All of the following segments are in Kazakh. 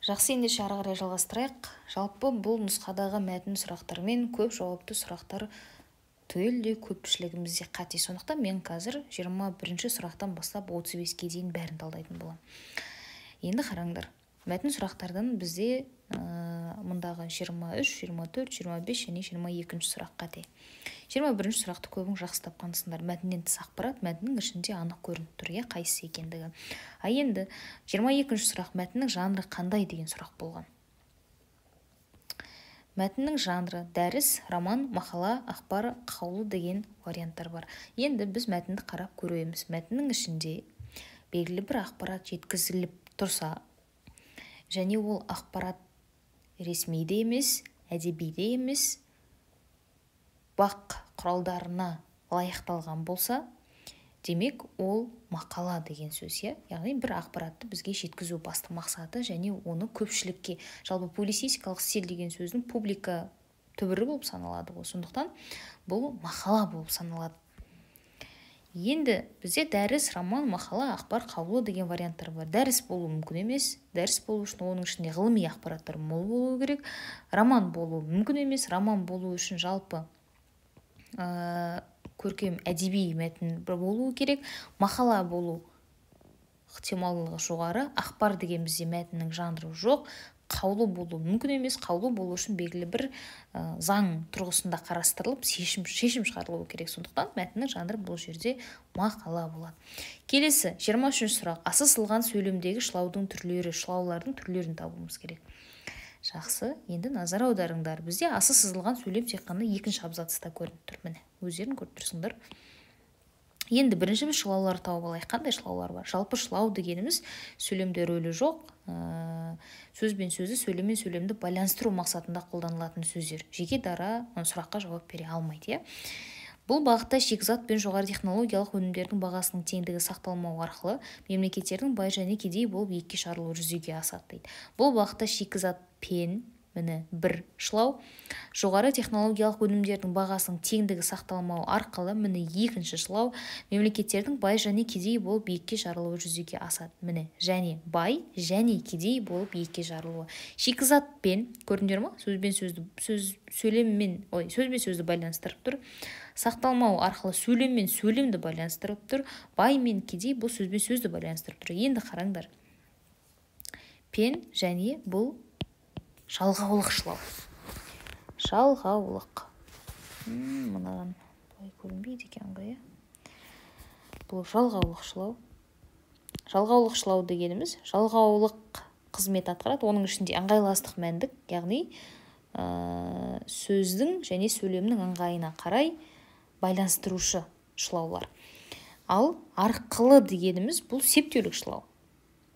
Жақсы, ендеше ары қарай жалғастырайық. Жалпы бұл нұсқадағы мәтін сұрақтар мен көп жауапты сұрақтар түгелдей көпшілігімізде қате. Сондықтан мен қазір 21 сұрақтан бастап 35-ке дейін бәрін талдайтын боламын. Енді қараңдар, мәтін сұрақтардан бізде мұндағы 23, 24, 25 және 22 сұрақ қате. 21 сұрақты көбің жақсы тапқансыңдар. Мәтіннен тыс ақпарат мәтіннің ішінде анық көрініп тұр, қайсысы екендігі. Енді 22 сұрақ мәтіннің жанры қандай деген сұрақ болған. Мәтіннің жанры дәріс, роман, мақала, ақпар, қаулы деген варианттар бар. Енді біз мәтінді қарап көреміз. Мәтіннің ішінде белгілі бір ақпарат жеткізіліп тұрса, және ол ақпарат ресми де емес, әдеби де емес, бақ құралдарына лайықталған болса, демек ол мақала деген сөз, яғни бір ақпаратты бізге жеткізу басты мақсаты, және оны көпшілікке, жалпы публицистикалық стиль деген сөздің публика түбірі болып саналады ғой. Сондықтан бұл мақала болып саналады. Енді бізде дәріс, роман, мақала, ақпар, қаулы деген варианттар бар. Дәріс болу мүмкін емес. Дәріс болу үшін оның ішінде ғылыми ақпараттар мол болу керек. Роман болу мүмкін емес. Роман болу үшін жалпы көркем әдеби мәтін болу керек. Мақала болу ықтималдығы жоғары. Ақпар деген бізде мәтіннің жанры жоқ. Қаулы болу мүмкін емес. Қаулы болу үшін белгілі бір заң тұрғысында қарастырылып, шешім шығарылуы керек. Сондықтан мәтіннің жанры бұл жерде мақала болады. Келесі 23 сұрақ. Асы сызылған сөйлемдегі шылаудың түрлері, шылаулардың түрлерін табуымыз керек. Жақсы, енді назар аударыңдар. Бізде асы сызылған сөйлем тек қана екінші абзацта көрініп тұр. Міне, өздерің көріп тұрсыңдар. Енді бірінші біз шылаулар тауып алайық. Қандай шылаулар бар? Жалпы шылау дегеніміз сөйлемде рөлі жоқ, сөз бен сөзді, сөйлем мен сөйлемді байланыстыру мақсатында қолданылатын сөздер. Жеке дара сұраққа жауап бере алмайды. Бұл бағытта шикізат пен жоғары технологиялық өнімдердің бағасының теңдігі сақталмау арқылы мемлекеттердің бай және кедей болып екіге шығарылуы жүзеге асады дейді. Бұл бағытта шикізат пен бір шылау, жоғары технологиялық өнімдердің бағасының теңдігі сақталмау арқылы екінші шылау, мемлекеттердің бай және кедей болып екіге жарылуы жүзеге асады. Және бай және кедей болып екіге жарылуы. Шикізатпен, көрдіңдер ме? Сөз бен сөзді байланыстырып тұр. Сақталмау арқылы сөйлем мен сөйлемді байланыстырып тұр. Бай мен кедей бұл сөз бен сөзді байланыстырып тұр. Енді қараңдар. Пен және бұл жалғаулық шылау. Жалғаулық. Мынаған былай көрінбейді екен ғой. Бұл жалғаулық шылау. Жалғаулық шылау дегеніміз жалғаулық қызмет атқарады. Оның ішінде ыңғайластық мәндік, яғни сөздің және сөйлемнің ыңғайына қарай байланыстырушы шылаулар. Ал арқылы дегеніміз бұл септеулік шылау.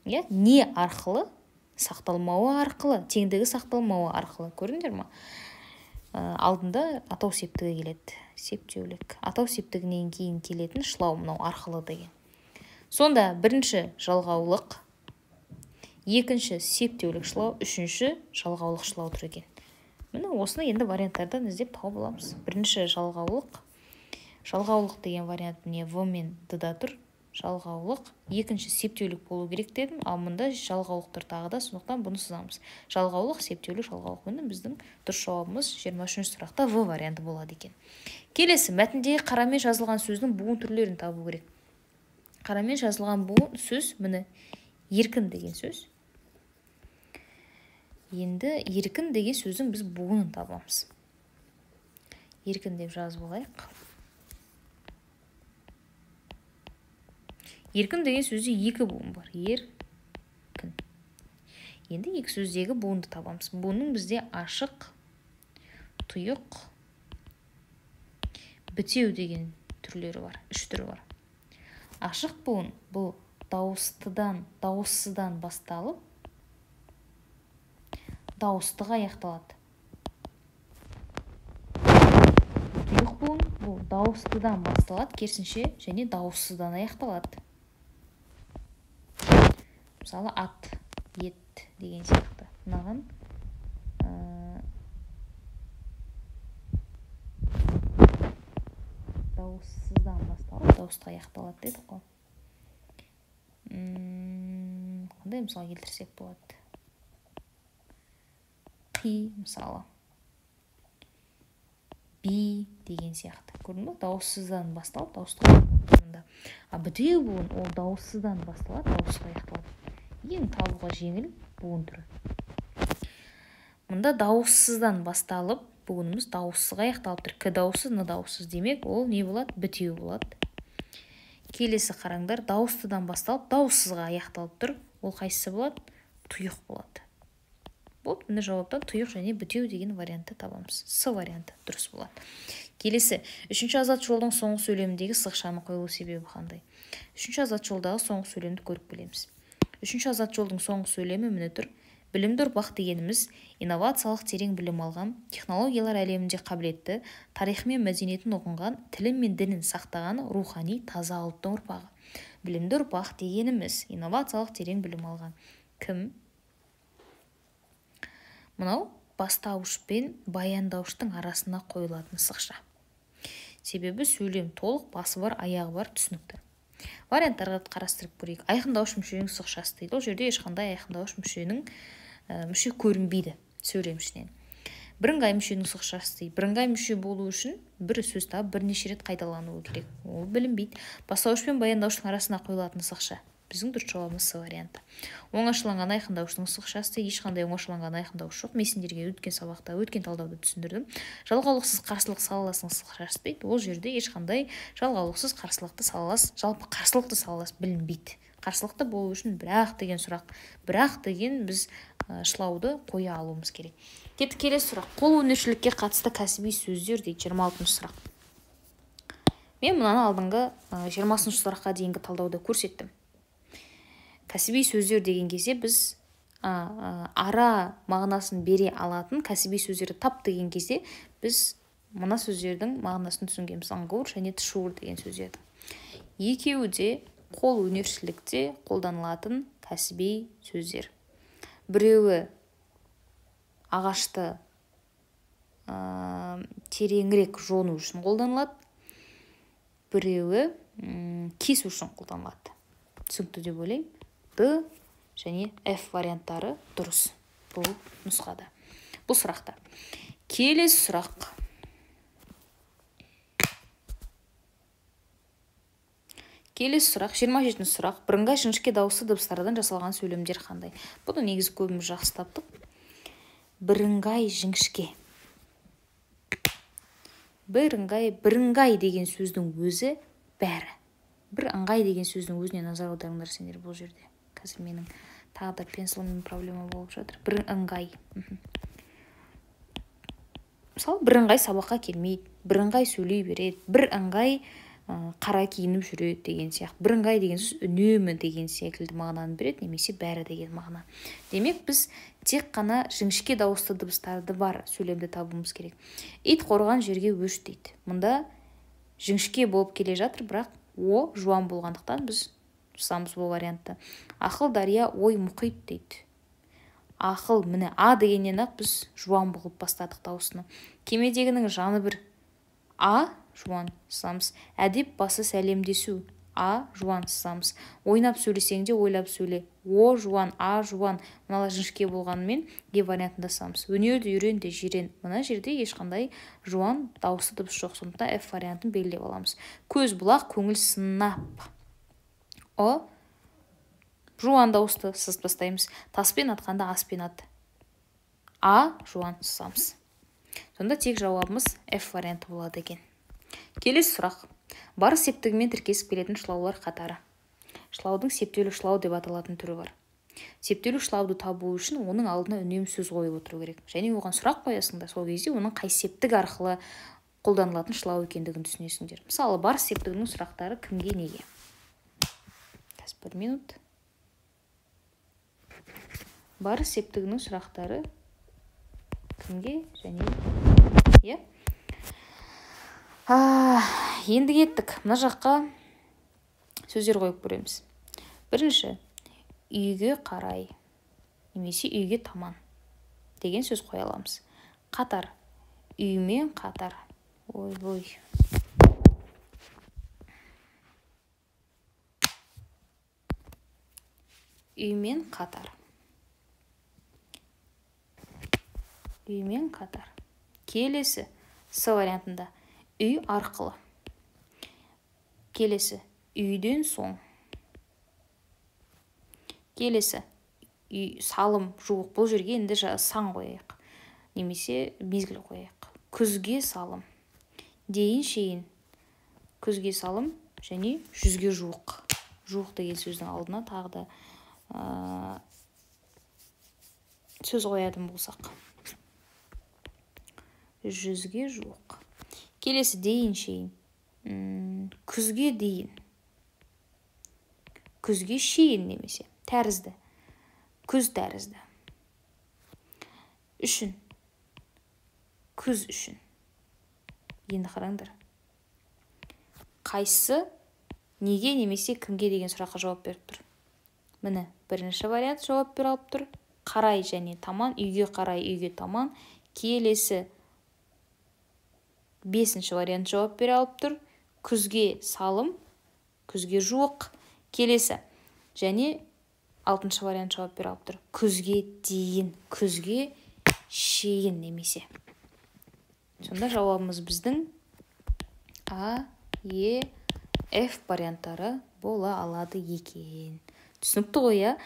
Не арқылы? Сақталмауы арқылы, теңдігі сақталмауы арқылы. Көрдіңдер ме? Алдында атау септігі келеді. Септеулік. Атау септігінен кейін келетін шылау мынау арқылы деген. Сонда бірінші жалғаулық, екінші септеулік шылау, үшінші жалғаулық шылау тұр екен. Осыны енді варианттардан іздеп тауып аламыз. Бірінші жалғаулық. Жалғаулық деген вариант В мен Д-да тұр. Жалғаулық, екінші септеулік болу керек дедім, ал мұнда жалғаулықтар тағы да, сондықтан бұны сызамыз. Жалғаулық, септеулік, жалғаулық. Біздің дұрыс жауабымыз 23 сұрақта В варианты болады екен. Келесі, мәтіндегі қарамен жазылған сөздің буын түрлерін табу керек. Қарамен жазылған буын сөз, еркін деген сөз. Енді еркін деген сөздің біз буынын табамыз. Еркін деп жазып алайық. Еркін деген сөзде екі буын бар. Еркін. Енді екі сөздегі буынды табамыз. Буынның бізде ашық, тұйық, бітеу деген түрлері бар. Үш түрі бар. Ашық буын бұл дауыссыздан басталып, дауыстыға аяқталады. Тұйық буын бұл дауыстыдан басталады, керісінше және дауыссыздан аяқталады. Мысалы, ат, ет деген сияқты. Мынаған дауыссыздан басталып, дауысқа аяқталады дедік қой. Қандай мысал келтірсек болады? қи, мысалы. Би деген сияқты. Көрдің бе? Дауыссыздан басталып, дауысты қойылады. А бітеу буын ол дауыссыздан басталады, дауысқа аяқталады. Ең табуға жеңіл буын түрі. Мұнда дауыссыздан басталып, буынымыз дауыссызға аяқталып тұр. К дауыссыз, Н дауыссыз. Демек, ол не болады? Бітеу болады. Келесі қараңдар, дауыстыдан басталып, дауыссызға аяқталып тұр. Ол қайсысы болады? Тұйық болады. Болды, міне жауаптан тұйық және бітеу деген вариантты табамыз. С варианты дұрыс болады. Келесі, үшінші азат жолдың соңғы сөйлеміндегі сызықшаның қойылу себебі қандай? Үшінші азат жолдағы соңғы сөйлемді көріп білеміз. Үшінші азат жолдың соңғы сөйлемі міне тұр. Білімді ұрпақ дегеніміз инновациялық терең білім алған, технологиялар әлемінде қабілетті, тарихы мен мәдениетін ұғынған, тілі мен дінін сақтаған рухани таза ұлттың ұрпағы. Білімді ұрпақ дегеніміз инновациялық терең білім алған. Кім? Мынау бастауыш пен баяндауыштың арасына қойылатын сызықша. Себебі сөйлем толық, басы бар, аяғы бар, түсінікті. Варианттарға қарастырып көрейік. Айқындауыш мүшенің сызықшасы дейді. Ол жерде ешқандай айқындауыш мүше көрінбейді сөйлем ішінен. Бірыңғай мүшенің сызықшасы дейді. Бірыңғай мүше болу үшін бір сөз тауып бірнеше рет қайталануы керек. Ол білінбейді. Бастауыш пен баяндауыштың арасына қойылатын сызықша. Біздің дұрыс жауабымыз С варианты. Оңашаланған айқындауыштың сызықшасы ешқандай оңашаланған айқындауыш жоқ. Мен сендерге өткен сабақта, өткен талдауда түсіндірдім. Жалғаулықсыз қарсылық салаласының сызықшасы дейді. Ол жерде ешқандай жалғаулықсыз қарсылықты салалас, жалпы қарсылықты салалас білінбейді. Қарсылықты болу үшін бірақ деген сұрақ, бірақ деген біз шылауды қоя алуымыз керек. Кеттік келесі сұрақ. Қол өнершілікке қатысты кәсіби сөздер дейді. 26-шы сұрақ. Мен мынаны алдыңғы 20-шы сұраққа дейінгі талдауда көрсеттім. Кәсіби сөздер деген кезде біз ара мағынасын бере алатын кәсіби сөздерді тап деген кезде біз мына сөздердің мағынасын түсінгенбіз. Аңғуыр және тұшуыр деген сөздерді. Екеуі де қол өнершілікте қолданылатын кәсіби сөздер. Біреуі ағашты тереңірек жону үшін қолданылады. Біреуі кесу үшін қолданылады. Түсінікті деп ойлаймын. Д және Ф варианттары дұрыс бұл нұсқада. Бұл сұрақта. Келесі сұрақ. Келесі сұрақ, 27-ші сұрақ. Бірыңғай жіңішке дауысты дыбыстардан жасалған сөйлемдер қандай? Бұны негізі көбіміз жақсы таптық. Бірыңғай жіңішке. Бірыңғай деген сөздің өзі бәрі. Бірыңғай деген сөздің өзіне назар аударыңдар сендер бұл жерде. Қазір менің тағы да пенсиліммен проблема болып жатыр. Бірыңғай. Мысалы, бірыңғай сабаққа келмейді, бірыңғай сөйлей береді, бірыңғай қара киініп жүреді деген сияқты. Бірыңғай деген сөз үнемі деген секілді мағынаны береді, немесе бәрі деген мағына. Демек, біз тек қана жіңішке дауысты дыбыстарды бар сөйлемді табуымыз керек. Ит қорған жерге өш дейді. Мұнда жіңішке болып келе жатыр, бірақ о жуан болғандықтан біз жасамыз бұл вариантты. Ақыл дария, ой мұхит дейді. Ақыл, міне А дегеннен ақ біз жуан болып бастадық дауысыны. Кемедегінің жаны бір А жуан сызамыз. Әдеп басы сәлемдесу. А жуан сызамыз. Ойнап сөйлесең де ойлап сөйле. О жуан, А жуан. Мыналар жіңішке болғанымен Е вариантында сызамыз. Өнерді үйрен де жирен. Мына жерде ешқандай жуан дауысты дыбыс жоқ. Сондықтан Ф вариантын белгілеп аламыз. Көз бұлақ, көңіл сынап. О жуан дауысты сызып бастаймыз. Таспен атқанда аспен ат. А жуан сызамыз. Сонда тек жауабымыз Ф варианты болады екен. Келесі сұрақ. Барыс септігімен тіркесіп келетін шылаулар қатары. Шылаудың септеулі шылау деп аталатын түрі бар. Септеулі шылауды табу үшін оның алдына үнемі сөз қойып отыру керек. Және оған сұрақ қоясыңдар, сол кезде оның қай септік арқылы қолданылатын шылау екендігін түсінесіңдер. Мысалы, барыс септігінің сұрақтары кімге, неге? Қазір 1 минут. Барыс септігінің сұрақтары кімге және енді кеттік. Мына жаққа сөздер қойып көреміз. Бірінші, үйге қарай, немесе үйге таман деген сөз қоя аламыз. Қатар, үймен қатар. Ой. Үймен қатар. үймен қатар. Келесі С вариантында үй арқылы. Келесі үйден соң. Келесі салым жуық. Бұл жерге енді сан қояйық. Немесе мезгіл қояйық. Күзге салым. Дейін шейін. Күзге салым және 100-ге жуық. Жуық деген сөздің алдына тағы да сөз қоятын болсақ. 100-ге жуық. Келесі дейін шейін. Күзге дейін. Күзге шейін немесе тәрізді. Күз тәрізді. Үшін. Күз үшін. Енді қараңдар. Қайсы неге немесе кімге деген сұраққа жауап беріп тұр. Міне, бірінші вариант жауап беріп алып тұр. Қарай және таман, үйге қарай, үйге таман. Келесі 5-ші вариант жауап беріп алып тұр. Күзге салым, күзге жуық. Келесі және 6-шы вариант жауап беріп алып тұр. Күзге дейін, күзге шейін немесе. Сонда жауабымыз біздің А, Е, Ф варианттары бола алады екен. Түсінікті ғой, иә?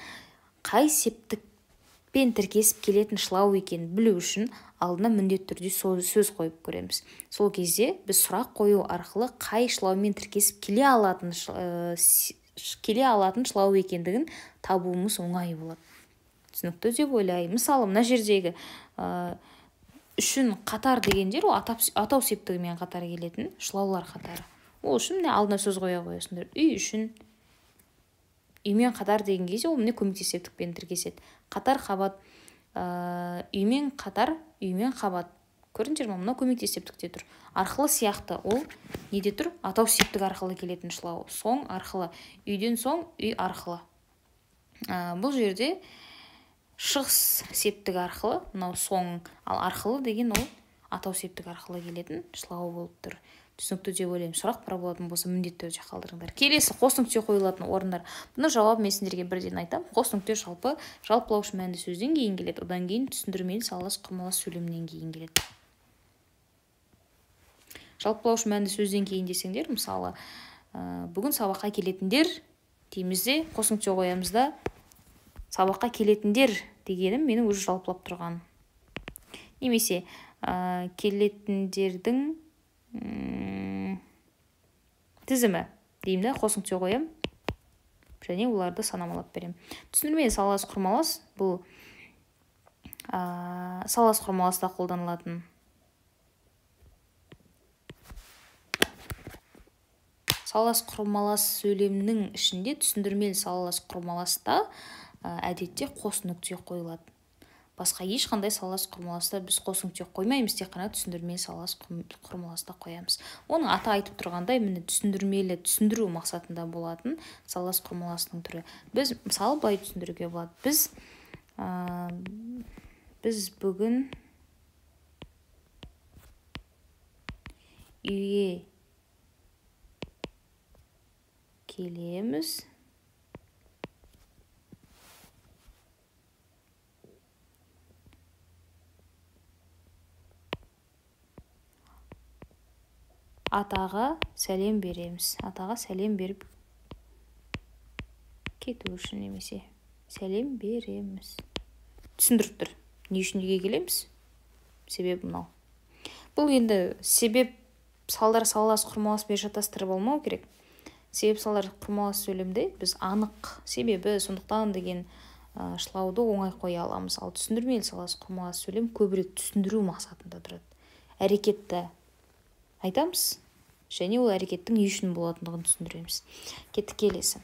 Қай септікпен тіркесіп келетін шылау екенін білу үшін алдына міндетті түрде сөз қойып көреміз. Сол кезде біз сұрақ қою арқылы қай шылаумен тіркесіп келе алатын шылау екендігін табуымыз оңай болады. Түсінікті деп ойлаймын. Мысалы, мына жердегі үшін қатар деген жер, атау септігімен қатар келетін шылаулар қатары. Ол үшін алдына сөз қоя қоясыңдар. Үй үшін, үймен қатар деген кезде ол міне көмектес септікпен тіркеседі. Қатар қабат, үймен қатар, үймен қабат. Көрдіңдер ме? Мына көмектес септікте тұр. Арқылы сияқты ол неде тұр? Атау септік арқылы келетін шылау. Соң арқылы, үйден соң үй арқылы. Бұл жерде шығыс септік арқылы, мынау соң, ал арқылы деген ол атау септік арқылы келетін шылау болып тұр. Түсінікті деп ойлаймын. Сұрақ бар болатын болса міндетті түрде қалдырыңдар. Келесі қос нүкте қойылатын орындар. Бұны жауап мен сендерге бірден айтамын. Қос нүкте жалпылаушы мәнді сөзден кейін келеді. Одан кейін түсіндірмелі салалас құрмалас сөйлемнен кейін келеді. Жалпылаушы мәнді сөзден кейін десеңдер, мысалы, бүгін сабаққа келетіндер дейміз де, қос нүкте қоямыз да, сабаққа келетіндер дегенім менің өзі жалпылап тұрған. Немесе келетіндердің тізімі деймін да, қос нүкте қоям және оларды санамалап берем. Түсіндірмелі салалас құрмалас бұл салалас құрмаласта қолданылатын салалас құрмалас сөйлемнің ішінде түсіндірмелі салалас құрмаласта әдетте қос нүкте қойылады. Басқа ешқандай салалас құрмаласта біз қос нүкте қоймаймыз, тек қана түсіндірмелі салалас құрмаласта қоямыз. Оның аты айтып тұрғандай, міне түсіндірмелі, түсіндіру мақсатында болатын салалас құрмаластың түрі. Біз мысалы былай түсіндіруге болады. Біз бүгін үйге келеміз. Атаға сәлем береміз. Атаға сәлем беріп кету үшін немесе сәлем береміз. Түсіндіріп тұр. Не үшін үйге келеміз? Себебі мынау. Бұл енді себеп салдар салалас құрмалас бер шатастырып алмау керек. Себеп салдар құрмалас сөйлемде біз анық себебі сондықтан деген шылауды оңай қоя аламыз. Ал түсіндірмелі салалас құрмалас сөйлем көбірек түсіндіру мақсатында тұрады. Әрекетті айтамыз және ол әрекеттің не үшін болатындығын түсіндіреміз. Кеттік келесі.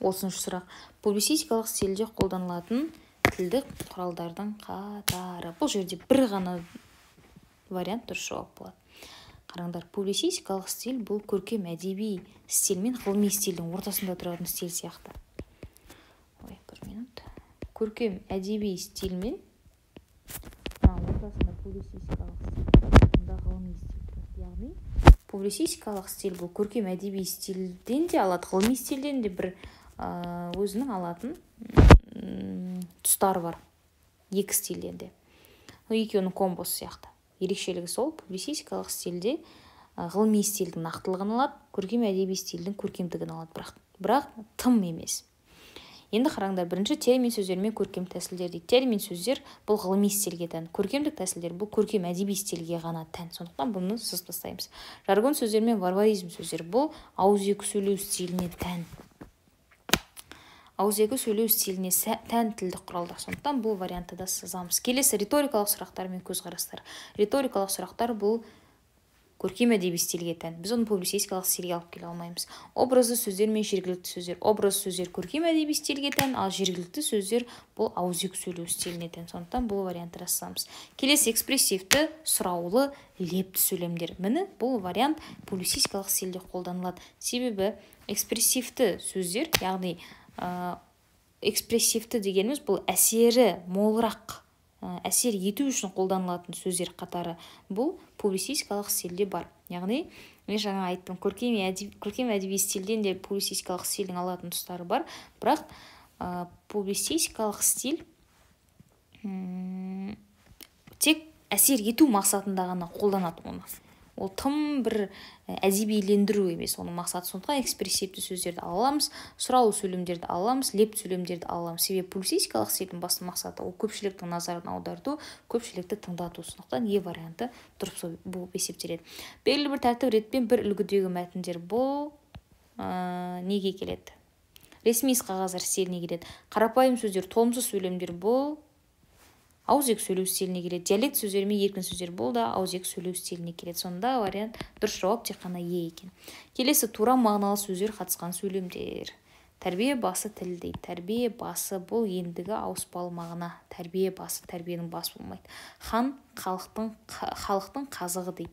30-шы сұрақ. Публицистикалық стильде қолданылатын тілдік құралдардың қатары. Бұл жерде бір ғана вариант дұрыс жауап болады. Қараңдар, публицистикалық стиль бұл көркем әдеби стиль мен ғылыми стильдің ортасында тұратын стиль сияқты. Ой, бір минут. Көркем әдеби стиль мен ортасында публицистикалық стиль, ғылыми стиль. Яғни публицистикалық стиль бұл көркем әдеби стильден де алады, ғылыми стильден де бір өзінің алатын тұстары бар. Екі стильден де. екеуінің комбосы сияқты. Ерекшелігі сол, публицистикалық стильде ғылыми стильдің нақтылығын алады, көркем әдеби стильдің көркемдігін алады, бірақ тым емес. Енді қараңдар, бірінші термин сөздер мен көркем тәсілдер дейді. Термин сөздер бұл ғылыми стильге тән, көркемдік тәсілдер бұл көркем әдеби стильге ғана тән. Сондықтан бұны сызып тастаймыз. Жаргон сөздер мен варваризм сөздер бұл ауызекі сөйлеу стиліне тән. Ауызекі сөйлеу стиліне тән тілдік құралдар. Сондықтан бұл вариантты да сызамыз. Келесі риторикалық сұрақтар мен көзқарастар. Риторикалық сұрақтар бұл көркем әдеби стильге тән. Біз оны публицистикалық стильге алып келе алмаймыз. Образды сөздер мен жергілікті сөздер. Образды сөздер көркем әдеби стильге тән, ал жергілікті сөздер бұл ауызекі сөйлеу стиліне тән. Сондықтан бұл вариантты жасаймыз. Келесі экспрессивті, сұраулы, лепті сөйлемдер. Міне бұл вариант публицистикалық стильде қолданылады. Себебі экспрессивті сөздер, яғни экспрессивті дегеніміз бұл әсері молырақ, әсер ету үшін қолданылатын сөздер қатары бұл публицистикалық стильде бар. Яғни, мен жаңа айттым, көркем әдеби стильден де публицистикалық стильдің алатын тұстары бар, бірақ публицистикалық стиль тек әсер ету мақсатында ғана қолданады оны. Ол тым бір әдебилендіру емес оның мақсаты. Сондықтан экспрессивті сөздерді аламыз, сұраулы сөйлемдерді аламыз, лепті сөйлемдерді аламыз. Себебі публицистикалық стильдің басты мақсаты ол көпшіліктің назарын аударту, көпшілікті тыңдату. Сондықтан Е варианты дұрыс болып есептеледі. Белгілі бір тәртіп ретпен бір үлгідегі мәтіндер бұл неге келеді? Ресми қағаздар стиліне келеді. Қарапайым сөздер, толымсыз сөйлемдер бұл ауызекі сөйлеу стиліне келеді. Диалект сөздері мен еркін сөздер бұл да ауызекі сөйлеу стиліне келеді. Сонда вариант дұрыс жауап тек қана Е екен. Келесі тура мағыналы сөздер қатысқан сөйлемдер. Тәрбие басы тіл дейді. Тәрбие басы бұл ендігі ауыспалы мағына. Тәрбие басы, тәрбиенің басы болмайды. Хан халықтың қазығы дейді.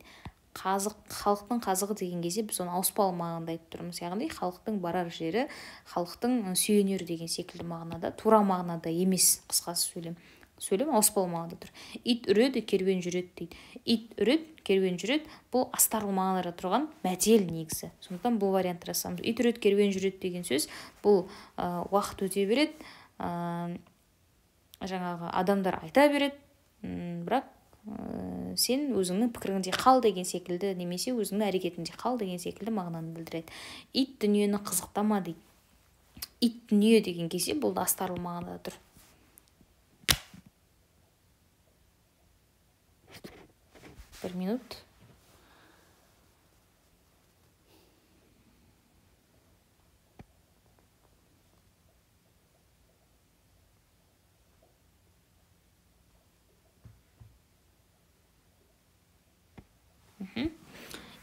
Халықтың қазығы деген кезде біз оны ауыспалы мағынада айтып тұрмыз. Яғни халықтың барар жері, халықтың сүйенері деген секілді мағынада, тура мағынада емес қысқасы сөйлем ауыспалы мағынада тұр. Ит үреді, керуен жүреді дейді. Ит үреді, керуен жүреді, бұл астарлы мағынада тұрған мәтел негізі. Сондықтан бұл вариантты жасаймыз. Ит үреді, керуен жүреді деген сөз бұл уақыт өте береді, жаңағы адамдар айта береді, бірақ сен өзіңнің пікіріңде қал деген секілді, немесе өзіңнің әрекетінде қал деген секілді мағынаны білдіреді. Ит дүниені қызықтама дейді. Ит дүние деген кезде бұл астарлы мағынада тұр. Бір минут.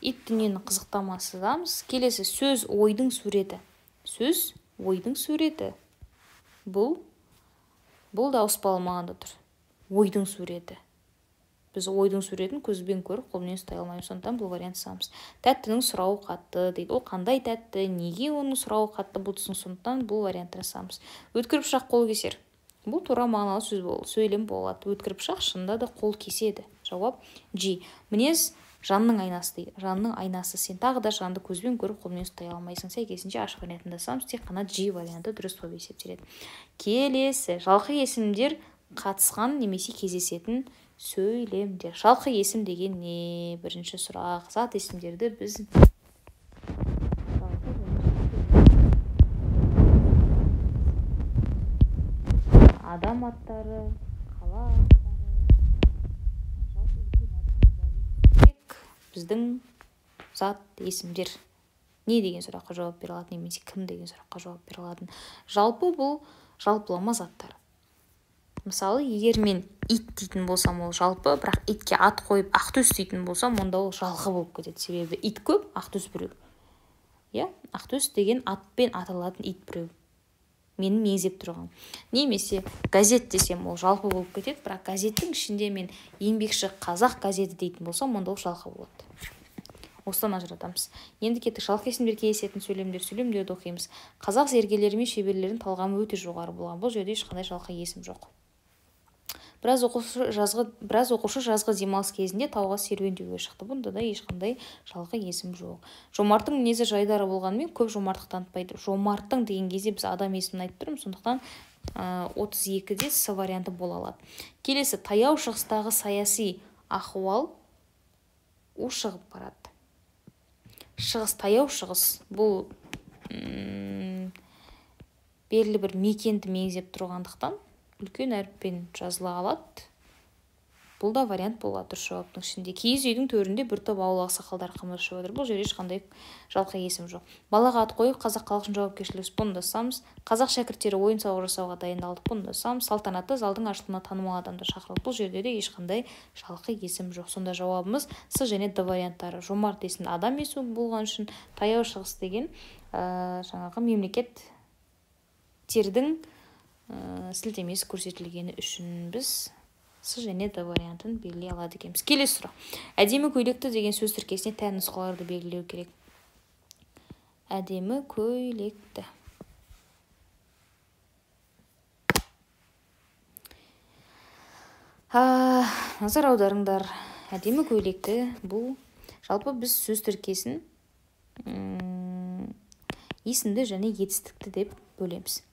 Ит дүниені қызықтамасызамыз. Келесі сөз ойдың суреті. Сөз ойдың суреті. Бұл да ауыспалы мағынада тұр. Ойдың суреті. Біз ойдың суретін көзбен көріп, қолмен ұстай алмаймыз. Сондықтан бұл вариант жасаймыз. Тәттінің сұрауы қатты дейді. Ол қандай тәтті, неге оның сұрауы қатты болсын? Сондықтан бұл вариант жасаймыз. Өткір пышақ қол кесер. Бұл тура мағыналы сөз сөйлем болады. Өткір пышақ шынында да қол кеседі. Жауап Ж. Мінез жанның айнасы дейді. Жанның айнасы. Сен тағы да жанды көзбен көріп, қолмен ұстай алмайсың. Сәйкесінше ашық вариантында жасаймыз. Тек қана Ж варианты дұрыс болып есептеледі. Келесі жалқы есімдер қатысқан немесе кездесетін сөйлемдер. Жалқы есім деген не? Бірінші сұрақ. Зат есімдерді біз адам аттары, қала аттары, біздің зат есімдер не деген сұраққа жауап бере алады, немесе кім деген сұраққа жауап бере алады. Жалпы бұл жалпылама заттар. Мысалы, егер мен ит дейтін болсам, ол жалпы, бірақ итке ат қойып ақтөс дейтін болсам, онда ол жалқы болып кетеді. Себебі ит көп, ақтөс біреу. Ақтөс деген атпен аталатын ит біреу. Менің меңзеп тұрған. Немесе газет десем, ол жалпы болып кетеді, бірақ газеттің ішінде мен еңбекші қазақ газеті дейтін болсам, онда ол жалқы болады. Осыдан ажыратамыз. Енді кеттік жалқы есімдер кездесетін сөйлемдерді оқимыз. Қазақ зергерлері мен шеберлерінің талғамы өте жоғары болған. Бұл жерде ешқандай жалқы есім жоқ. Біраз оқушы жазғы демалыс кезінде тауға серуендеуге шықты. Бұнда да ешқандай жалқы есім жоқ. Жомарттың мінезі жайдары болғанымен көп жомарттық танытпайды. Жомарттың деген кезде біз адам есімін айтып тұрмыз, сондықтан 32-де С варианты бола алады. Келесі, таяу шығыстағы саяси ахуал ушығып барады. Шығыс, таяу шығыс, бұл белгілі бір мекенді меңзеп тұрғандықтан үлкен әріппен жазыла алады. Бұл да вариант болады дұрыс жауаптың ішінде. Киіз үйдің төрінде бір топ ауыл ақсақалдар қымыршып отыр. Бұл жерде ешқандай жалқы есім жоқ. Балаға ат қойып, қазақ халқының жауапкершілігі бұндасамыз. Қазақ шәкірттері ойын-сауық жасауға дайындалдық, бұндасамыз. Салтанатты залдың ашылуына танымал адамдар шақырылды. Бұл жерде де ешқандай жалқы есім жоқ. Сонда жауабымыз С және Д варианттары. Жомарт есімді адам есімі болған үшін, таяу шығыс деген жаңағы мемлекеттердің сілтемесі көрсетілгені үшін біз С және Д вариантын белгілей алады екенбіз. Келесі сұрақ. Әдемі көйлекті деген сөз тіркесіне тән нұсқаларды белгілеу керек. Әдемі көйлекті. Назар аударыңдар. Әдемі көйлекті бұл жалпы біз сөз тіркесін есімді және етістікті деп бөлеміз.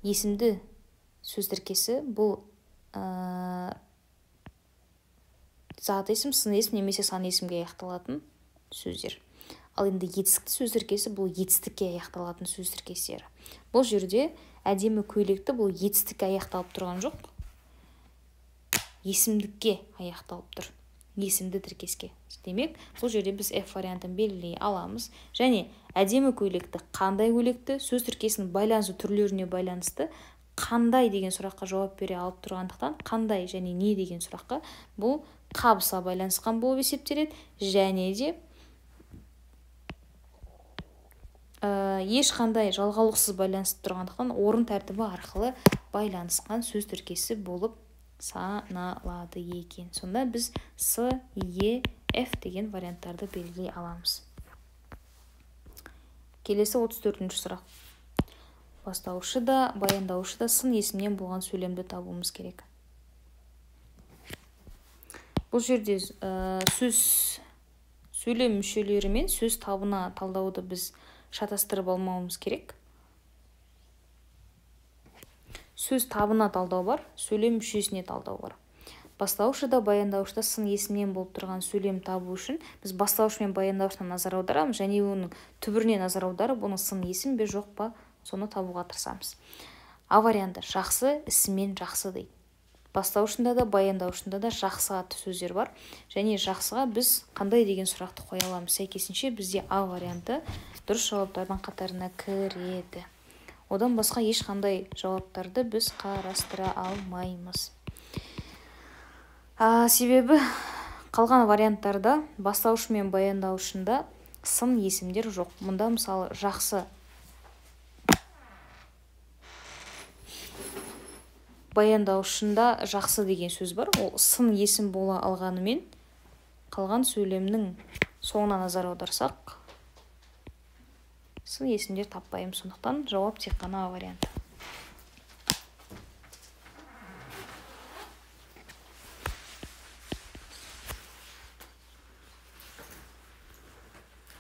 Есімді сөз тіркесі бұл зат есім, сын есім немесе сан есімге аяқталатын сөздер. Ал енді етістікті сөз тіркесі бұл етістікке аяқталатын сөз тіркестері. Бұл жерде әдемі көйлекті бұл етістікке аяқталып тұрған жоқ, есімдікке аяқталып тұр. Есімді тіркеске. Демек, бұл жерде біз F вариантын белгілей аламыз. Және әдемі көйлекті, қандай көйлекті, сөз тіркесінің байланысы түрлеріне байланысты қандай деген сұраққа жауап бере алып тұрғандықтан, қандай және не деген сұраққа бұл қабыса байланысқан болып есептеледі. Және де ешқандай жалғаулықсыз байланысып тұрғандықтан орын тәртібі арқылы байланысқан сөз тіркесі болып саналады екен. Сонда біз С, Е, Ф деген варианттарды белгілей аламыз. Келесі 34-ші сұрақ. Бастаушы да, баяндаушы да сын есімнен болған сөйлемді табуымыз керек. Бұл жерде сөйлем мүшелері мен сөз табына талдауды біз шатастырып алмауымыз керек. Сөз табына талдау бар, сөйлем мүшесіне талдау бар. Бастаушы да, баяндаушы да сын есімнен болып тұрған сөйлем табу үшін біз бастаушы мен баяндаушына назар аударамыз, және оның түбіріне назар аударып, оның сын есім бе жоқ па соны табуға тырысамыз. А варианты жақсы ісімен жақсы дейді. Бастаушында да, баяндаушында да жақсы атты сөздер бар. Және жақсыға біз қандай деген сұрақты қоя аламыз. Сәйкесінше бізде А варианты дұрыс жауаптардың қатарына кіреді. Одан басқа ешқандай жауаптарды біз қарастыра алмаймыз. Себебі қалған варианттарда бастаушы мен баяндаушында сын есімдер жоқ. Мұнда мысалы жақсы баяндаушында жақсы деген сөз бар. Ол сын есім бола алғанымен қалған сөйлемнің соңына назар аударсақ сын есімдер таппаймыз. Сондықтан жауап тек қана А варианты.